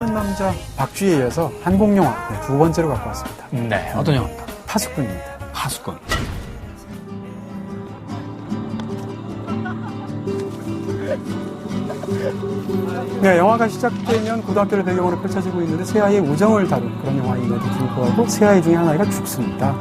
남자 박쥐에 이어서 한국 영화 두 번째로 갖고 왔습니다. 네, 어떤 영화입니까? 파수꾼입니다. 파수꾼. 네, 영화가 시작되면 고등학교를 배경으로 펼쳐지고 있는데 세 아이의 우정을 다룬 그런 영화임에도 불구하고 세 아이 중에 하나가 죽습니다.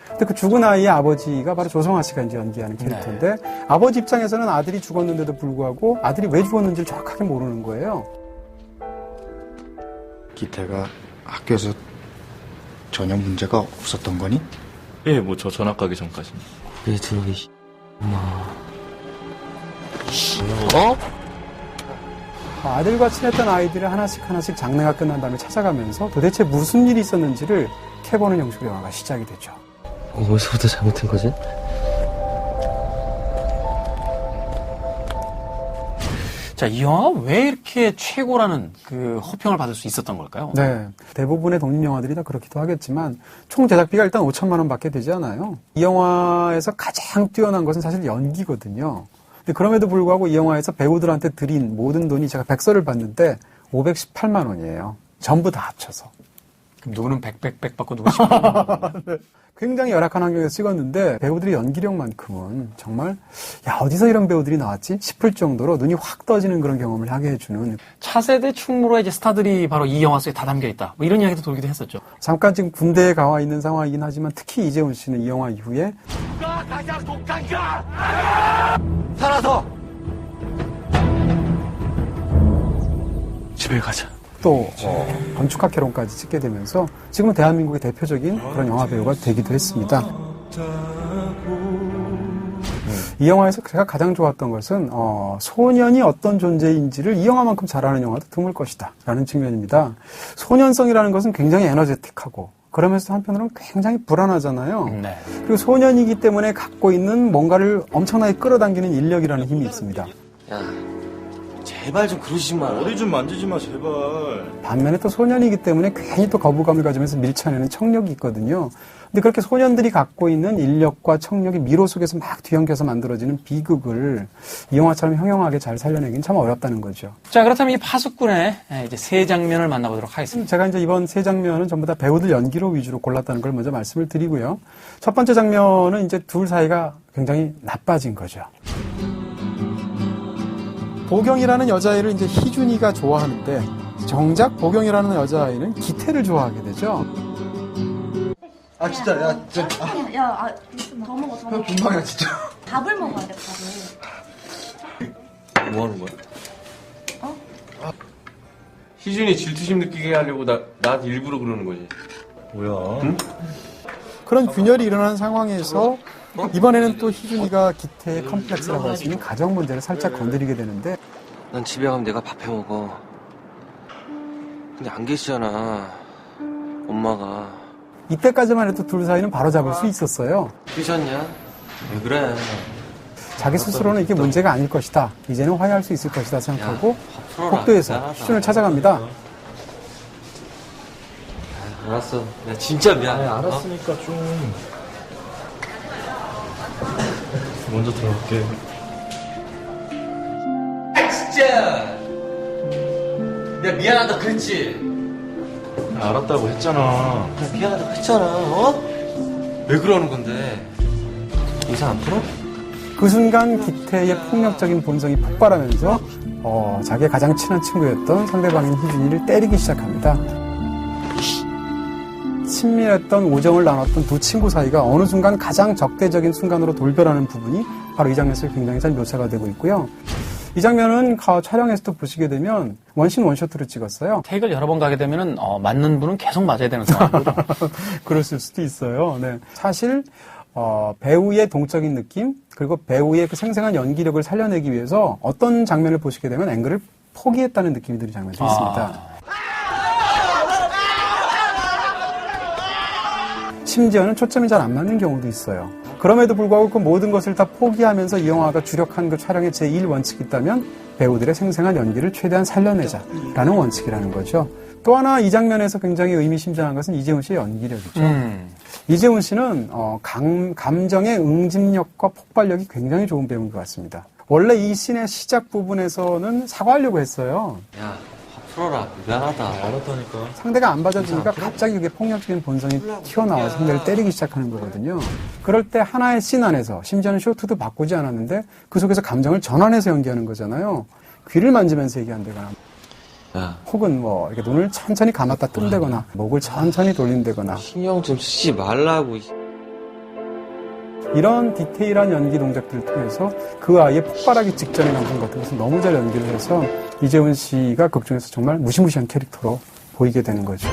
근데 그 죽은 아이의 아버지가 바로 조성아 씨가 이제 연기하는 캐릭터인데 네. 아버지 입장에서는 아들이 죽었는데도 불구하고 아들이 왜 죽었는지를 정확하게 모르는 거예요. 기태가 학교에서 전혀 문제가 없었던 거니? 예, 뭐 저 전학 가기 전까지는. 왜 저기 엄마. 아들과 친했던 아이들을 하나씩 장례가 끝난 다음에 찾아가면서 도대체 무슨 일이 있었는지를 캐보는 형식으로 영화가 시작이 되죠. 어디서부터 잘못한 거지? 자, 이 영화가 왜 이렇게 최고라는 그 호평을 받을 수 있었던 걸까요? 네. 대부분의 독립영화들이 다 그렇기도 하겠지만 총 제작비가 일단 5천만 원 밖에 되지 않아요. 이 영화에서 가장 뛰어난 것은 사실 연기거든요. 근데 그럼에도 불구하고 이 영화에서 배우들한테 드린 모든 돈이 제가 백서를 봤는데 518만 원이에요. 전부 다 합쳐서. 그럼 누구는 100 받고 누구는 10만 네. 굉장히 열악한 환경에서 찍었는데 배우들의 연기력만큼은 정말 야 어디서 이런 배우들이 나왔지 싶을 정도로 눈이 확 떠지는 그런 경험을 하게 해주는 차세대 충무로의 이제 스타들이 바로 이 영화 속에 다 담겨있다. 뭐 이런 이야기도 돌기도 했었죠. 잠깐 지금 군대에 가와 있는 상황이긴 하지만 특히 이재훈 씨는 이 영화 이후에 누가 가장 독한가 살아서 집에 가자. 또 건축학개론까지 찍게 되면서 지금은 대한민국의 대표적인 그런 영화 배우가 되기도 했습니다. 이 영화에서 제가 가장 좋았던 것은 소년이 어떤 존재인지를 이 영화만큼 잘하는 영화도 드물 것이다 라는 측면입니다. 소년성이라는 것은 굉장히 에너제틱하고 그러면서 한편으로는 굉장히 불안하잖아요. 네. 그리고 소년이기 때문에 갖고 있는 뭔가를 엄청나게 끌어당기는 인력이라는 힘이 있습니다. 야, 제발 좀 그러지 마. 어디 좀 만지지 마, 제발. 반면에 또 소년이기 때문에 괜히 또 거부감을 가지면서 밀쳐내는 청력이 있거든요. 근데 그렇게 소년들이 갖고 있는 인력과 청력이 미로 속에서 막 뒤엉켜서 만들어지는 비극을 이 영화처럼 형용하게 잘 살려내기는 참 어렵다는 거죠. 자, 그렇다면 이 파수꾼의 이제 세 장면을 만나보도록 하겠습니다. 제가 이제 이번 세 장면은 전부 다 배우들 연기로 위주로 골랐다는 걸 먼저 말씀을 드리고요. 첫 번째 장면은 이제 둘 사이가 굉장히 나빠진 거죠. 보경이라는 여자아이를 이제 희준이가 좋아하는데 정작 보경이라는 여자아이는 기태를 좋아하게 되죠. 아 진짜 야 진짜 더 먹어 더 먹어. 금방이야 진짜. 밥을 먹어야 돼 밥을. 뭐 하는 거야? 희준이 질투심 느끼게 하려고 나한테 일부러 그러는 거지. 뭐야? 응? 그런 균열이 일어나는 상황에서 이번에는 또 희준이가 기태의 컴플렉스라고 할 수 있는 가정 문제를 살짝 건드리게 되는데 난 집에 가면 내가 밥 해 먹어. 근데 안 계시잖아. 엄마가. 이때까지만 해도 둘 사이는 바로잡을 수 있었어요. 삐졌냐? 왜 그래? 자기 스스로는 이게 문제가 아닐 것이다. 이제는 화해할 수 있을 것이다 생각하고 복도에서 희준을 찾아갑니다. 알았어. 야 진짜 미안해. 알았으니까 좀. 먼저 들어갈게. 진짜! 내가 미안하다 그랬지? 알았다고 했잖아. 나 미안하다 했잖아, 어? 왜 그러는 건데? 인상 안 풀어? 그 순간 기태의 폭력적인 본성이 폭발하면서 자기의 가장 친한 친구였던 상대방인 희준이를 때리기 시작합니다. 친밀했던 우정을 나눴던 두 친구 사이가 어느 순간 가장 적대적인 순간으로 돌변하는 부분이 바로 이 장면에서 굉장히 잘 묘사가 되고 있고요. 이 장면은 촬영에서도 보시게 되면 원신 원쇼트로 찍었어요. 테이크를 여러 번 가게 되면은 맞는 분은 계속 맞아야 되는 상황이거든요. 그랬을 수도 있어요. 네. 사실 배우의 동적인 느낌 그리고 배우의 그 생생한 연기력을 살려내기 위해서 어떤 장면을 보시게 되면 앵글을 포기했다는 느낌이 드는 장면도 있습니다. 심지어는 초점이 잘 안 맞는 경우도 있어요. 그럼에도 불구하고 그 모든 것을 다 포기하면서 이 영화가 주력한 그 촬영의 제1원칙이 있다면 배우들의 생생한 연기를 최대한 살려내자라는 원칙이라는 거죠. 또 하나 이 장면에서 굉장히 의미심장한 것은 이재훈 씨의 연기력이죠. 이재훈 씨는 감정의 응집력과 폭발력이 굉장히 좋은 배우인 것 같습니다. 원래 이 씬의 시작 부분에서는 사과하려고 했어요. 야, 화 풀어라. 미안하다. 알았다니까. 상대가 안 받아주니까 갑자기 그게 폭력적인 본성이 튀어나와 상대를 때리기 시작하는 거거든요. 그럴 때 하나의 씬 안에서, 심지어는 쇼트도 바꾸지 않았는데 그 속에서 감정을 전환해서 연기하는 거잖아요. 귀를 만지면서 얘기한다거나 야, 혹은 뭐 이렇게 눈을 천천히 감았다 뜬다거나 목을 천천히 돌린다거나 신경 좀 쓰지 말라고. 이런 디테일한 연기 동작들을 통해서 그 아이의 폭발하기 직전에 남은 것들 것을 너무 잘 연기를 해서 이재훈 씨가 극 중에서 정말 무시무시한 캐릭터로 보이게 되는 거죠.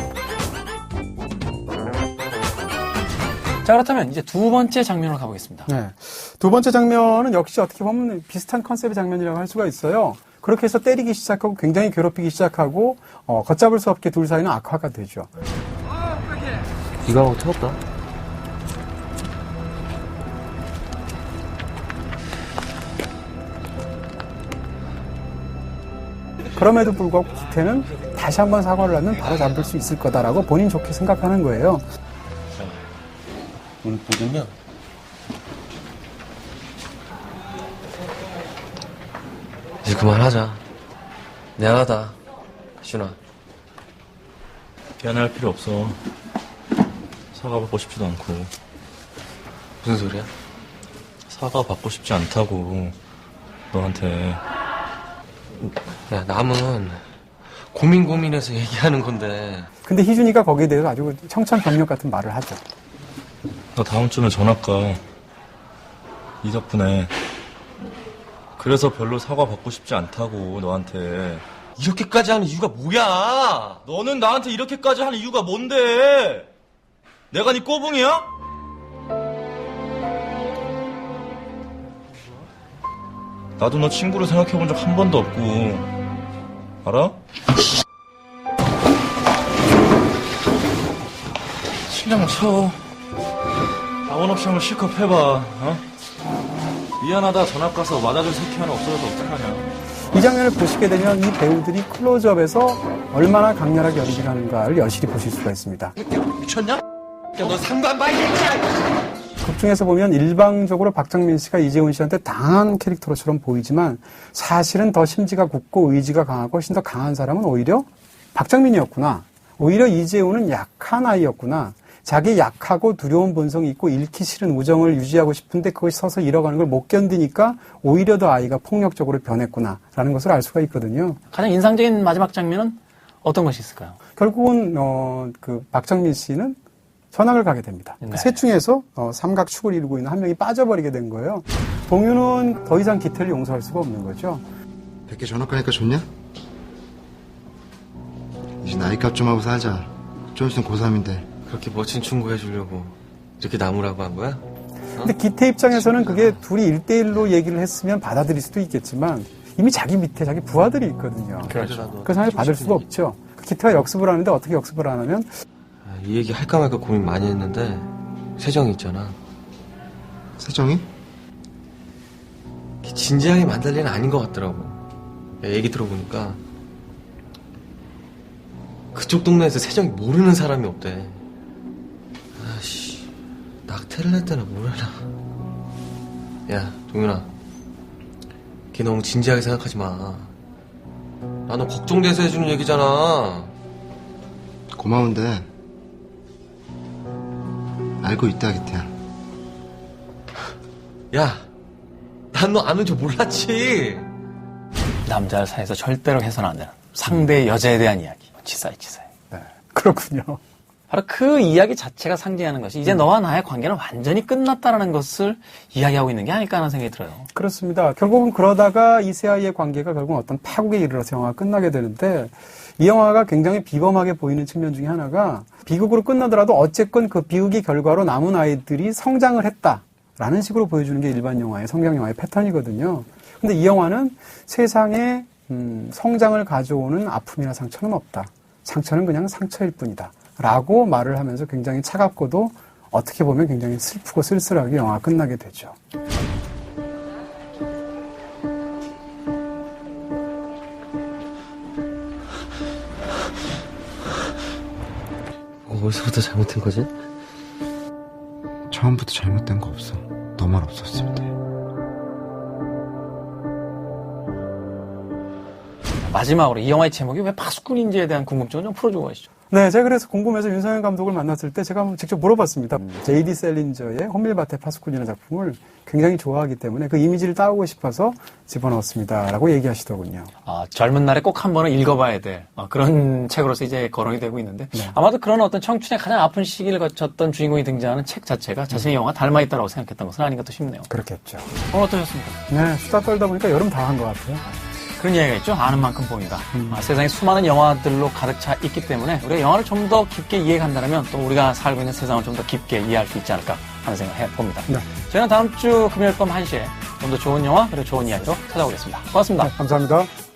자, 그렇다면 이제 두 번째 장면으로 가보겠습니다. 네. 두 번째 장면은 역시 어떻게 보면 비슷한 컨셉의 장면이라고 할 수가 있어요. 그렇게 해서 때리기 시작하고 굉장히 괴롭히기 시작하고 걷잡을 수 없게 둘 사이는 악화가 되죠. 이거 하고 틀었다. 그럼에도 불구하고 기태는 다시 한번 사과를 하면 바로 잡을 수 있을 거다라고 본인 좋게 생각하는 거예요. 오늘 뭐냐? 이제 그만하자. 미안하다, 준아. 미안할 필요 없어. 사과 받고 싶지도 않고. 무슨 소리야? 사과 받고 싶지 않다고. 너한테. 야, 남은 고민해서 얘기하는 건데. 근데 희준이가 거기에 대해서 아주 청천벽력 같은 말을 하죠. 너 다음 주면 전학 가. 이 덕분에. 그래서 별로 사과 받고 싶지 않다고, 너한테. 이렇게까지 하는 이유가 뭐야? 너는 나한테 이렇게까지 하는 이유가 뭔데? 내가 네 꼬붕이야? 나도 너 친구로 생각해본 적 한 번도 없고. 알아? 신랑 쳐. 아원 없이 한번 실컷 해봐. 어? 미안하다 전학 가서 맞아줄 새끼 하나 없어져서 어떡하냐. 이 장면을 보시게 되면 이 배우들이 클로즈업에서 얼마나 강렬하게 연기를 하는가를 여실히 보실 수가 있습니다. 미쳤냐? 야, 너 상관 봐, 이 극 중에서 보면 일방적으로 박정민 씨가 이재훈 씨한테 당한 캐릭터처럼 보이지만 사실은 더 심지가 굳고 의지가 강하고 훨씬 더 강한 사람은 오히려 박정민이었구나. 오히려 이재훈은 약한 아이였구나. 자기 약하고 두려운 본성이 있고 잃기 싫은 우정을 유지하고 싶은데 그것이 서서 잃어가는 걸 못 견디니까 오히려 더 아이가 폭력적으로 변했구나라는 것을 알 수가 있거든요. 가장 인상적인 마지막 장면은 어떤 것이 있을까요? 결국은 그 박정민 씨는 전학을 가게 됩니다. 네. 그 셋 중에서 삼각축을 이루고 있는 한 명이 빠져버리게 된 거예요. 동유는 더 이상 기태를 용서할 수가 없는 거죠. 백개 전학 가니까 좋냐? 이제 나이값 좀 하고 살자. 좀 있으면 고3인데. 그렇게 멋진 충고 해주려고 이렇게 나무라고 한 거야? 근데 기태 입장에서는 그게 둘이 1대1로 얘기를 했으면 받아들일 수도 있겠지만 이미 자기 밑에 자기 부하들이 있거든요. 그렇죠. 그 상황을 받을 수가 없죠. 기태가 역습을 하는데 어떻게 역습을 안 하면 이 얘기 할까 말까 고민 많이 했는데 세정이 있잖아. 세정이? 진지하게 만들 일은 아닌 것 같더라고. 야, 얘기 들어보니까 그쪽 동네에서 세정이 모르는 사람이 없대. 아씨, 낙태를 했다나 뭐래나. 야, 동윤아, 걔 너무 진지하게 생각하지 마. 나는 걱정돼서 해주는 얘기잖아. 고마운데 알고 있다 기태야. 야, 난 너 아는 줄 몰랐지. 남자 사이에서 절대로 해서는 안 되는 상대의 여자에 대한 이야기. 치사해. 네, 그렇군요. 바로 그 이야기 자체가 상징하는 것이 이제 너와 나의 관계는 완전히 끝났다라는 것을 이야기하고 있는 게 아닐까 하는 생각이 들어요. 그렇습니다. 결국은 그러다가 이 세 아이의 관계가 결국 어떤 파국에 이르러서 영화가 끝나게 되는데 이 영화가 굉장히 비범하게 보이는 측면 중에 하나가 비극으로 끝나더라도 어쨌건 그 비극의 결과로 남은 아이들이 성장을 했다라는 식으로 보여주는 게 일반 영화의 성경 영화의 패턴이거든요. 근데 이 영화는 세상에 성장을 가져오는 아픔이나 상처는 없다. 상처는 그냥 상처일 뿐이다. 라고 말을 하면서 굉장히 차갑고도 어떻게 보면 굉장히 슬프고 쓸쓸하게 영화가 끝나게 되죠. 어디서부터 잘못된 거지? 처음부터 잘못된 거 없어. 너만 없었을 때. 마지막으로 이 영화의 제목이 왜 파수꾼인지에 대한 궁금증을 좀 풀어주고 가시죠. 네, 제가 그래서 궁금해서 윤상현 감독을 만났을 때 제가 직접 물어봤습니다. J.D. 셀린저의 혼밀밭의 파수꾼이라는 작품을 굉장히 좋아하기 때문에 그 이미지를 따오고 싶어서 집어넣었습니다. 라고 얘기하시더군요. 젊은 날에 꼭 한 번은 읽어봐야 될 그런 책으로서 이제 거론이 되고 있는데 아마도 그런 어떤 청춘의 가장 아픈 시기를 거쳤던 주인공이 등장하는 책 자체가 자신의 영화가 닮아있다고 생각했던 것은 아닌가 또 싶네요. 그렇겠죠. 오늘 어떠셨습니까? 네, 수다 떨다 보니까 여름 다 한 것 같아요. 그런 이야기가 있죠. 아는 만큼 보인다. 세상에 수많은 영화들로 가득 차 있기 때문에 우리가 영화를 좀 더 깊게 이해한다면 또 우리가 살고 있는 세상을 좀 더 깊게 이해할 수 있지 않을까 하는 생각을 해봅니다. 네. 저희는 다음 주 금요일 밤 1시에 좀 더 좋은 영화 그리고 좋은 이야기로 찾아오겠습니다. 고맙습니다. 네, 감사합니다.